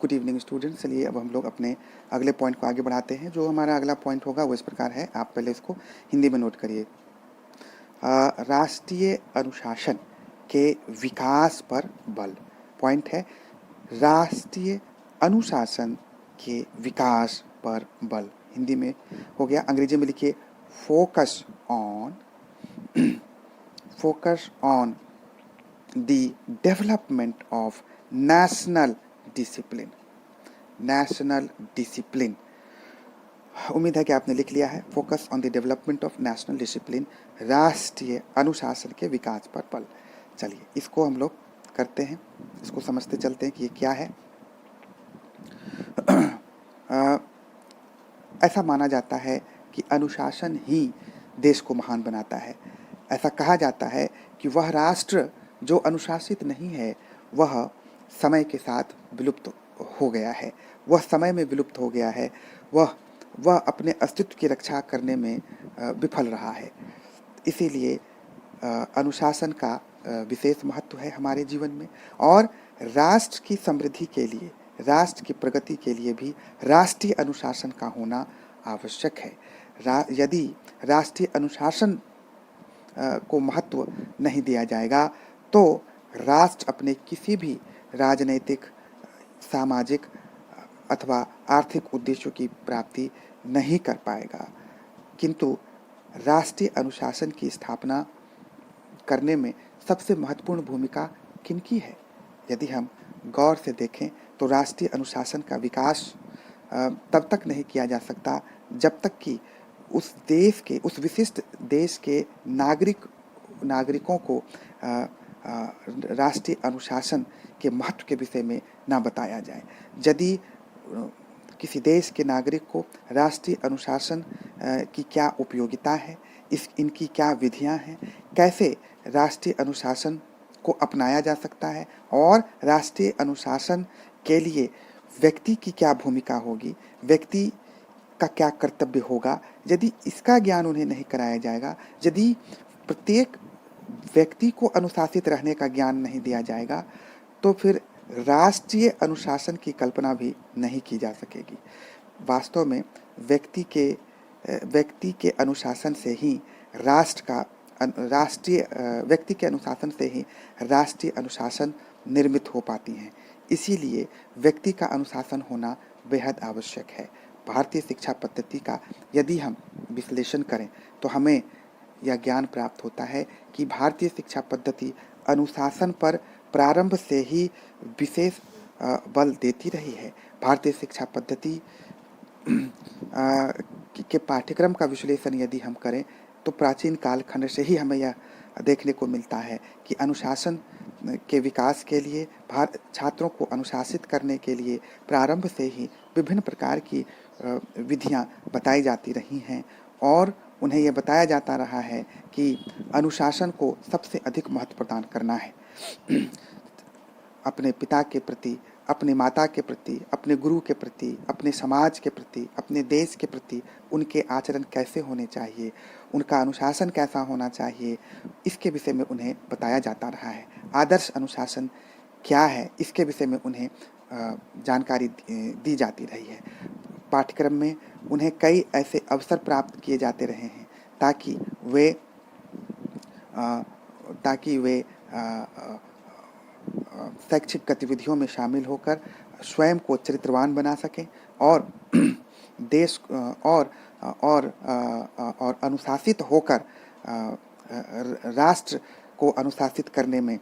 Good evening students. चलिए अब हम लोग अपने अगले पॉइंट को आगे बढ़ाते हैं। जो हमारा अगला पॉइंट होगा वो इस प्रकार है, आप पहले इसको हिंदी में नोट करिए। राष्ट्रीय अनुशासन के विकास पर बल। पॉइंट है राष्ट्रीय अनुशासन के विकास पर बल। हिंदी में हो गया, अंग्रेजी में लिखिए focus on the development of national discipline. National discipline, उम्मीद है कि आपने लिख लिया है। Focus on the development of national discipline, राष्ट्रीय अनुशासन के विकास पर बल। चलिए इसको हम लोग करते हैं, इसको समझते चलते हैं कि ये क्या है। ऐसा माना जाता है कि अनुशासन ही देश को महान बनाता है। ऐसा कहा जाता है कि वह राष्ट्र जो अनुशासित नहीं है वह समय के साथ विलुप्त हो गया है, वह समय में विलुप्त हो गया है, वह अपने अस्तित्व की रक्षा करने में विफल रहा है। इसीलिए अनुशासन का विशेष महत्व है हमारे जीवन में, और राष्ट्र की समृद्धि के लिए, राष्ट्र की प्रगति के लिए भी राष्ट्रीय अनुशासन का होना आवश्यक है। यदि राष्ट्रीय अनुशासन को महत्व नहीं दिया जाएगा तो राष्ट्र अपने किसी भी राजनैतिक, सामाजिक अथवा आर्थिक उद्देश्यों की प्राप्ति नहीं कर पाएगा। किंतु राष्ट्रीय अनुशासन की स्थापना करने में सबसे महत्वपूर्ण भूमिका किनकी है? यदि हम गौर से देखें तो राष्ट्रीय अनुशासन का विकास तब तक नहीं किया जा सकता जब तक कि उस देश के, उस विशिष्ट देश के नागरिकों को राष्ट्रीय अनुशासन के महत्व के विषय में ना बताया जाए। यदि किसी देश के नागरिक को राष्ट्रीय अनुशासन की क्या उपयोगिता है, इनकी क्या विधियां हैं, कैसे राष्ट्रीय अनुशासन को अपनाया जा सकता है और राष्ट्रीय अनुशासन के लिए व्यक्ति की क्या भूमिका होगी, व्यक्ति का क्या कर्तव्य होगा, यदि इसका ज्ञान उन्हें नहीं कराया जाएगा, यदि प्रत्येक व्यक्ति को अनुशासित रहने का ज्ञान नहीं दिया जाएगा, तो फिर राष्ट्रीय अनुशासन की कल्पना भी नहीं की जा सकेगी। वास्तव में व्यक्ति के अनुशासन से ही व्यक्ति के अनुशासन से ही राष्ट्रीय अनुशासन निर्मित हो पाती हैं। इसीलिए व्यक्ति का अनुशासन होना बेहद आवश्यक है। भारतीय शिक्षा पद्धति का यदि हम विश्लेषण करें तो हमें यह ज्ञान प्राप्त होता है कि भारतीय शिक्षा पद्धति अनुशासन पर प्रारंभ से ही विशेष बल देती रही है। भारतीय शिक्षा पद्धति के पाठ्यक्रम का विश्लेषण यदि हम करें तो प्राचीन कालखंड से ही हमें यह देखने को मिलता है कि अनुशासन के विकास के लिए, छात्रों को अनुशासित करने के लिए प्रारंभ से ही विभिन्न प्रकार की विधियां बताई जाती रही हैं और उन्हें यह बताया जाता रहा है कि अनुशासन को सबसे अधिक महत्व प्रदान करना है। अपने पिता के प्रति, अपने माता के प्रति, अपने गुरु के प्रति, अपने समाज के प्रति, अपने देश के प्रति उनके आचरण कैसे होने चाहिए, उनका अनुशासन कैसा होना चाहिए, इसके विषय में उन्हें बताया जाता रहा है। आदर्श अनुशासन क्या है, इसके विषय में उन्हें जानकारी दी जाती रही है। पाठ्यक्रम में उन्हें कई ऐसे अवसर प्राप्त किए जाते रहे हैं ताकि वे शैक्षिक गतिविधियों में शामिल होकर स्वयं को चरित्रवान बना सकें और देश और अनुशासित होकर राष्ट्र को अनुशासित करने में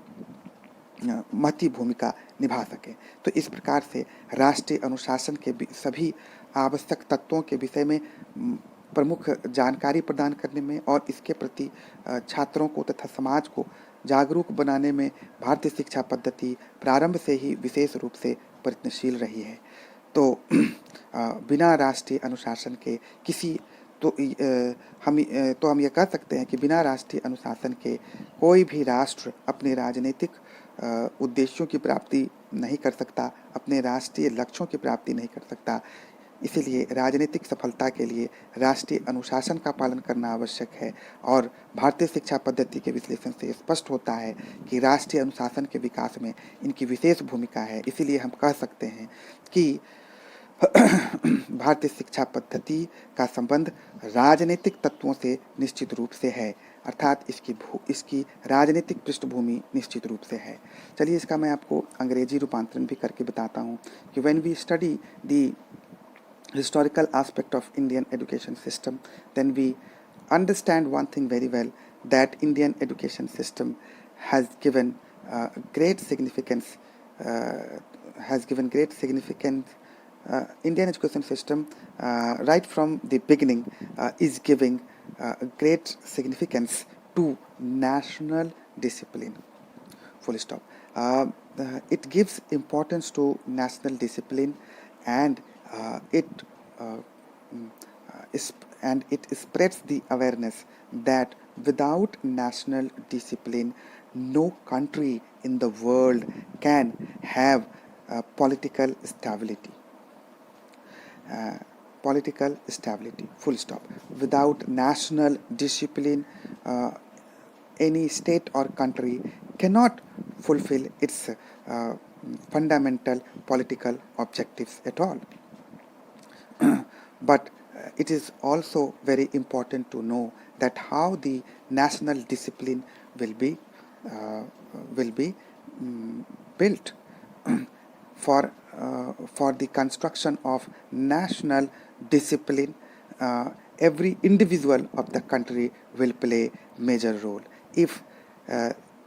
महती भूमिका निभा सके। तो इस प्रकार से राष्ट्रीय अनुशासन के सभी आवश्यक तत्वों के विषय में प्रमुख जानकारी प्रदान करने में और इसके प्रति छात्रों को तथा समाज को जागरूक बनाने में भारतीय शिक्षा पद्धति प्रारंभ से ही विशेष रूप से प्रयत्नशील रही है। तो बिना राष्ट्रीय अनुशासन के हम ये कह सकते हैं कि बिना राष्ट्रीय अनुशासन के कोई भी राष्ट्र अपने राजनीतिक उद्देश्यों की प्राप्ति नहीं कर सकता, अपने राष्ट्रीय लक्ष्यों की प्राप्ति नहीं कर सकता। इसीलिए राजनीतिक सफलता के लिए राष्ट्रीय अनुशासन का पालन करना आवश्यक है और भारतीय शिक्षा पद्धति के विश्लेषण से स्पष्ट होता है कि राष्ट्रीय अनुशासन के विकास में इनकी विशेष भूमिका है। इसीलिए हम कह सकते हैं कि भारतीय शिक्षा पद्धति का संबंध राजनीतिक तत्वों से निश्चित रूप से है, अर्थात इसकी राजनीतिक पृष्ठभूमि निश्चित रूप से है। चलिए इसका मैं आपको अंग्रेजी रूपांतरण भी करके बताता हूँ कि when we study the historical aspect of Indian education system, then we understand one thing very well, that Indian education system has given great significance. Indian education system, right from the beginning, is giving great significance to national discipline. Full stop. It gives importance to national discipline, and it uh, it spreads the awareness that without national discipline, no country in the world can have political stability. Full stop. Without national discipline, any state or country cannot fulfill its fundamental political objectives at all. But it is also very important to know that how the national discipline will be built. For the construction of national discipline, every individual of the country will play major role. If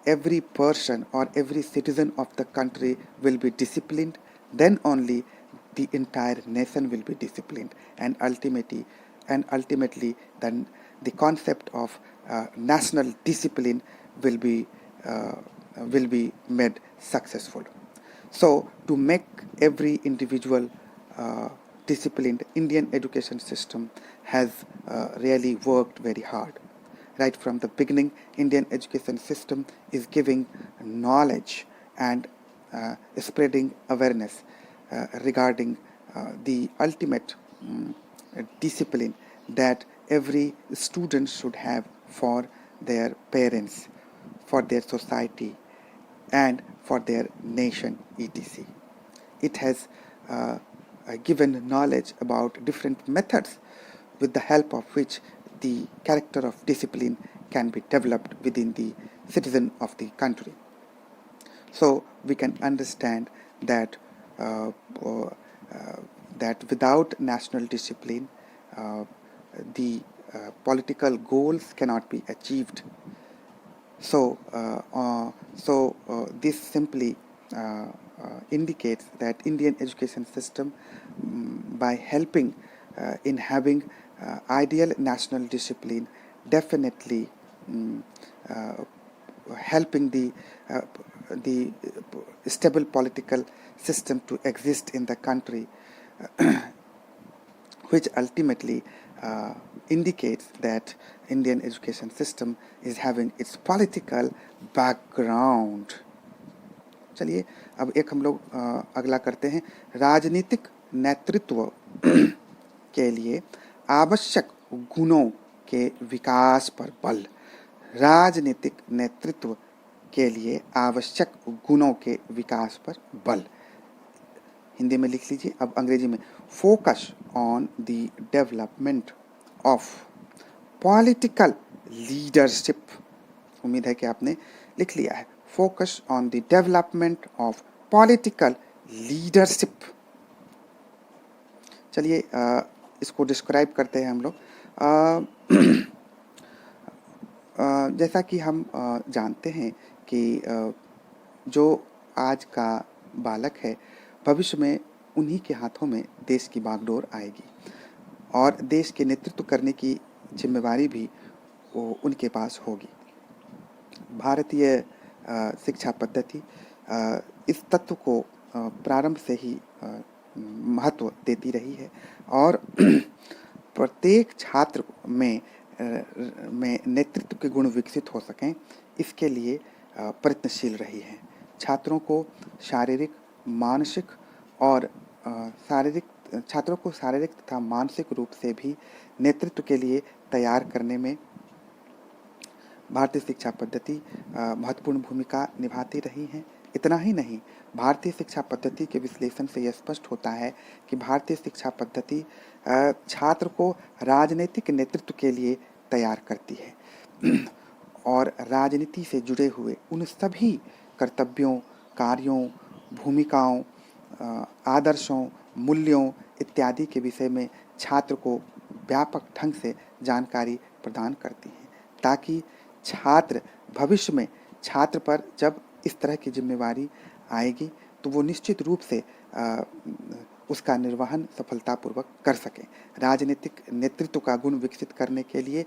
every person or every citizen of the country will be disciplined, then only the entire nation will be disciplined, and ultimately then the concept of national discipline will be made successful. So to make every individual disciplined, Indian education system has really worked very hard. Right from the beginning, Indian education system is giving knowledge and spreading awareness regarding the ultimate discipline that every student should have for their parents, for their society, and for their nation, etc. It has given knowledge about different methods with the help of which the character of discipline can be developed within the citizen of the country. So we can understand that that without national discipline, the political goals cannot be achieved. So this simply indicates that Indian education system, by helping in having ideal national discipline, definitely helping the stable political system to exist in the country, which ultimately indicates that Indian education system is having its political background. चलिए अब एक हम लोग अगला करते हैं, राजनीतिक नेतृत्व के लिए आवश्यक गुणों के विकास पर बल। राजनीतिक नेतृत्व के लिए आवश्यक गुणों के विकास पर बल। हिंदी में लिख लीजिए, अब अंग्रेजी में, focus on the development of political leadership. उम्मीद है कि आपने लिख लिया है। Focus on the development of political leadership. चलिए इसको डिस्क्राइब करते हैं हम लोग। जैसा कि हम जानते हैं कि जो आज का बालक है, भविष्य में उन्हीं के हाथों में देश की बागडोर आएगी और देश के नेतृत्व करने की जिम्मेवारी भी उनके पास होगी। भारतीय शिक्षा पद्धति इस तत्व को प्रारंभ से ही महत्व देती रही है और प्रत्येक छात्र में नेतृत्व के गुण विकसित हो सकें, इसके लिए प्रयत्नशील रही है। छात्रों को शारीरिक, मानसिक और छात्रों को शारीरिक तथा मानसिक रूप से भी नेतृत्व के लिए तैयार करने में भारतीय शिक्षा पद्धति महत्वपूर्ण भूमिका निभाती रही है। इतना ही नहीं, भारतीय शिक्षा पद्धति के विश्लेषण से यह स्पष्ट होता है कि भारतीय शिक्षा पद्धति छात्र को राजनीतिक नेतृत्व के लिए तैयार करती है और राजनीति से जुड़े हुए उन सभी कर्तव्यों, कार्यों, भूमिकाओं, आदर्शों, मूल्यों इत्यादि के विषय में छात्र को व्यापक ढंग से जानकारी प्रदान करती है, ताकि छात्र भविष्य में छात्र पर जब इस तरह की जिम्मेवारी आएगी तो वो निश्चित रूप से उसका निर्वहन सफलतापूर्वक कर सकें। राजनीतिक नेतृत्व का गुण विकसित करने के लिए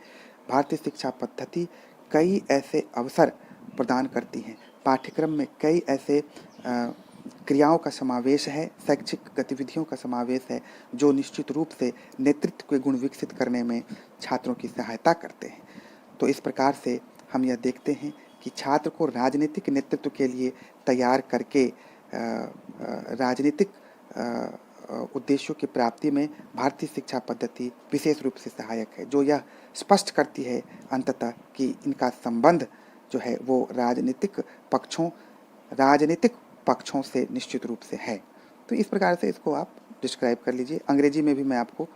भारतीय शिक्षा पद्धति कई ऐसे अवसर प्रदान करती हैं। पाठ्यक्रम में कई ऐसे क्रियाओं का समावेश है, शैक्षिक गतिविधियों का समावेश है, जो निश्चित रूप से नेतृत्व के गुण विकसित करने में छात्रों की सहायता करते हैं। तो इस प्रकार से हम यह देखते हैं कि छात्र को राजनीतिक नेतृत्व के लिए तैयार करके राजनीतिक उद्देश्यों की प्राप्ति में भारतीय शिक्षा पद्धति विशेष रूप से सहायक है, जो यह स्पष्ट करती है अंततः कि इनका संबंध जो है वो राजनीतिक पक्षों से निश्चित रूप से है। तो इस प्रकार से इसको आप डिस्क्राइब कर लीजिए। अंग्रेजी में भी मैं आपको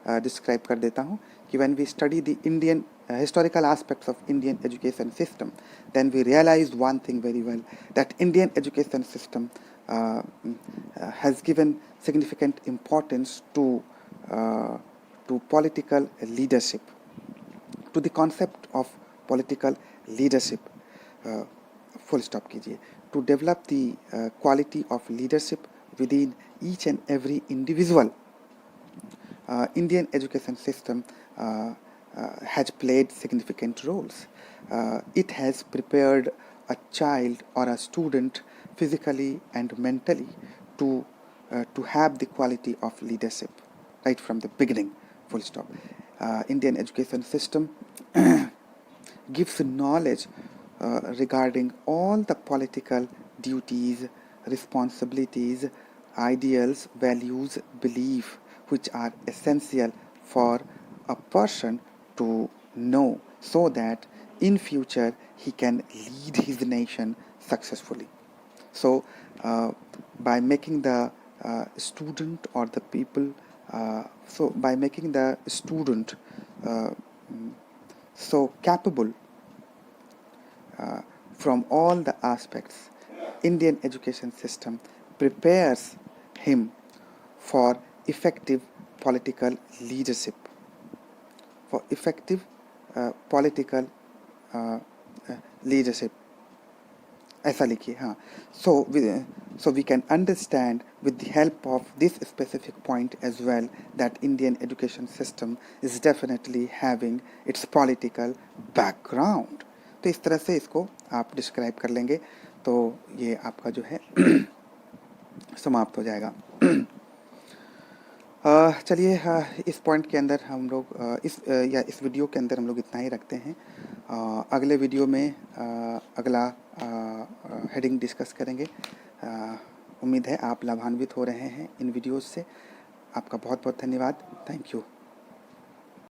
डिस्क्राइब कर देता हूँ कि when we study the Indian historical aspects of Indian education system, then we realize one thing very well, that Indian education system has given significant importance to political leadership, to the concept of political leadership. Full stop कीजिए. To develop the quality of leadership within each and every individual, Indian education system has played significant roles. It has prepared a child or a student physically and mentally to have the quality of leadership right from the beginning. Full stop. Indian education system gives knowledge regarding all the political duties, responsibilities, ideals, values, belief, which are essential for a person to know, so that in future he can lead his nation successfully. So by making the student or the people by making the student so capable from all the aspects, Indian education system prepares him for effective political leadership, for effective political leadership. ऐसा लिखिए, हाँ. So we can understand with the help of this specific point as well that Indian education system is definitely having its political background. तो इस तरह से इसको आप describe कर लेंगे तो ये आपका जो है समाप्त हो जाएगा. चलिए इस पॉइंट के अंदर हम लोग इस वीडियो के अंदर हम लोग इतना ही रखते हैं. अगले वीडियो में अगला हेडिंग डिस्कस करेंगे. उम्मीद है आप लाभान्वित हो रहे हैं इन वीडियोस से. आपका बहुत बहुत धन्यवाद. Thank you.